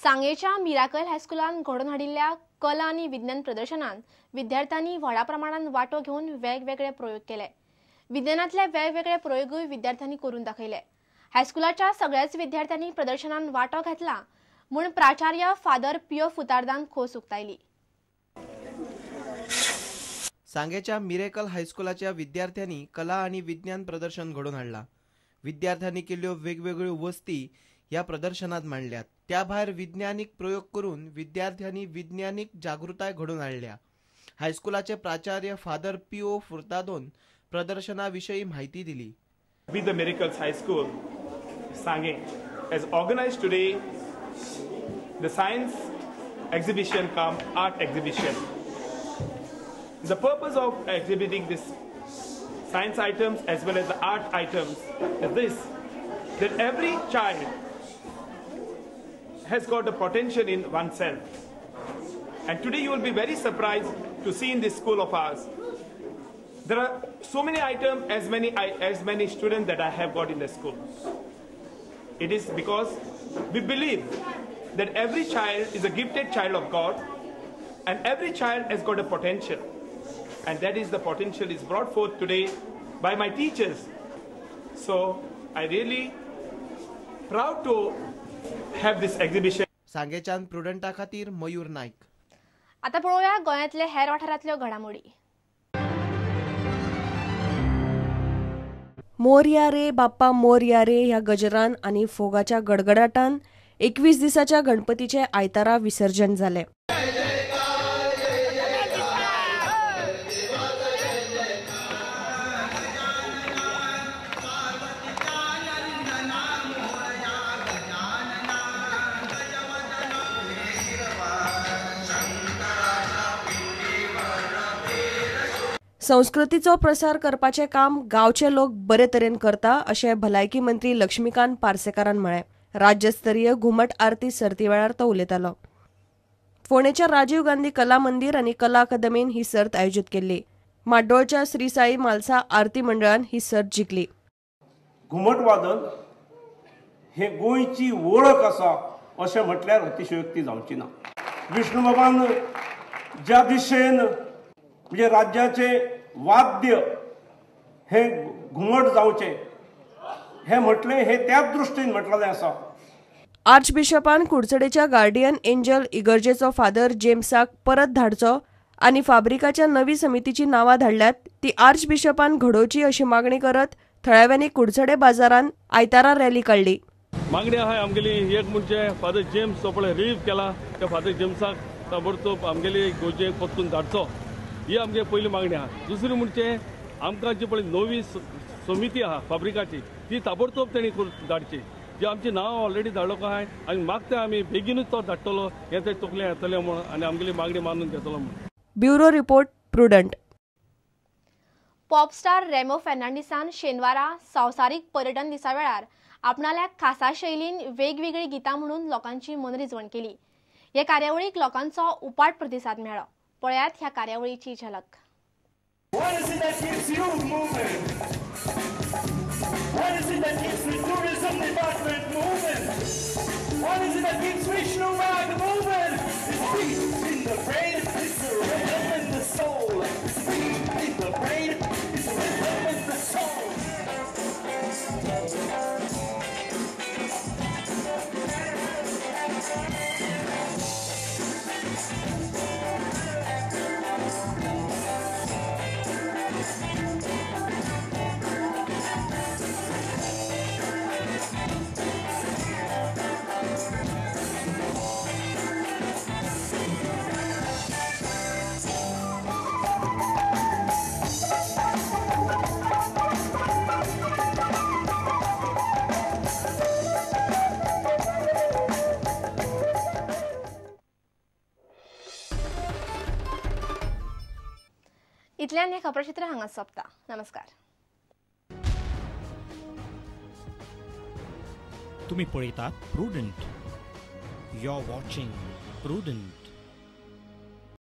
सांगेच्या miracle हायस्कुलान घडोवन हाडिल्ल्या कला आनी विज्ञान प्रदर्शनात विद्यार्थ्यांनी व्हडा प्रमाणात वांटो घेवन वेगवेगळे प्रयोग केले। विज्ञानातले वेगवेगळे प्रयोगूय विद्यार्थ्यांनी करून दाखयले। हायस्कुलाच्या सगळ्याच विद्यार्थ्यांनी प्रदर्शनात वांटो घेतला म्हूण प्राचार्य फादर पियो फुतारदान खोस उक्तायली। सांगेच्या मिरेकल हायस्कुलाच्या विद्यार्थ्यांनी कला आणि विज्ञान प्रदर्शन घडोवन हाडला। विद्यार्थ्यांनी केल्ल्यो वेगवेगळ्यो वस्ती या प्रदर्शनात मांडल्यात। त्या भायर वैज्ञानिक प्रयोग करून विद्यार्थ्यांनी वैज्ञानिक जागृताय घडोवन हाडल्या। हायस्कुलाचे प्राचार्य फादर पियो फुर्तादोन प्रदर्शनाविषयी माहिती दिली। With the Miracles High School, Sange has organized today the science exhibition cum art exhibition. The purpose of exhibiting this science items as well as the art items is this, that every child has got a potential in oneself. And today you will be very surprised to see in this school of ours, there are so many items, as many students that I have got in the school. It is because we believe that every child is a gifted child of God, and every child has got a potential, and that is the potential is brought forth today by my teachers. So I really proud to have this exhibition. सांगेच्यान प्रुडंटा खातीर मयूर नाईक। आता पळोवया गोंयांतले हेर वाठारांतल्यो घडामोडी। मोरया रे बाप्पा मोरया रे ह्या गजरान आनी फोगाच्या गडगडाटान 21 दिसाच्या गणपतीचे आयतारा विसर्जन जाले। संस्कृतीचो प्रसार करपाचे काम गांवचे लोक बरे तरेन करता अशें भलायकी मंत्री लक्ष्मीकांत पार्सेकारान म्हळें। राज्यस्तरीय घुमट आरती सर्ती वेळार तो उलयतालो। फोंडेच्या राजीव गांधी कला मंदिर आनी कला अकादमीन ही सर्त आयोजीत केल्ली। माड्डोळच्या श्री साई म्हालसा आरती मंडळान ही सर्त जिखली। घुमट वादन हे गोंयची वळख आसा अशें म्हटल्यार अतिशयोक्ती जावची ना। विष्णू बाबान ज्या दिशेन म्हणजे राज्याचे वाद्य हे घुमट जावचे हे म्हटले हे त्याच दृष्टीन म्हटलेलें आसा। आर्च बिशपान कुडचडेच्या गार्डियन एंजल इगर्जेचो फादर जेम्साक परत धाडचो आनी फाब्रिकाच्या नवी समितीची नांवां धाडल्यात ती आर्च बिशपान घडोवची अशी मागणी करत थळाव्यांनी कुडचडे बाजारान आयतारा रॅली काडली। मागणी आहा आमगेली एक म्हणजे फादर जेम्स तो पळय रिलीव केला त्या फादर जेम्साक ताबडतोब आमगेली गोंयचें परतून धाडचो ही आमगे पयली मागणी आहा। दुसरी म्हणजे आमकां जी पळय नवी समिती आहा फाब्रिकाची ती ताबडतोब तेणी धाडची। जी आमची नांव ऑलरेडी धाडलो आहाय आनी मागता आमी बेगीनूच तो धाडटलो हें ते तकलें येतलें म्हूण आनी आमगेली मागणी मानून घेतलो म्हूण। Bureau report Prudent. Pop star Remo फर्नांडिसान शेनवारा संवसारीक पर्यटन दिसा वेळार आपणाल्या खासा शैलीन वेगवेगळी गितां म्हणून लोकांची मनरिजवण केली। हे कार्यावळीक लोकांचो उपाट प्रतिसाद मेळ्ळो। पळयात ह्या कार्यावळीची झलक। What is it that keeps you moving? What is it that keeps the tourism department moving? What is it that keeps Vishnu Rag moving? It's beat in the brain, it's the rhythm in the soul. It's beat in the brain, it's the rhythm in the soul. इतल्यान हे खबरचित्र हांगा सोंपता। नमस्कार। तुम्ही पळयतात Prudent. You are watching prudent.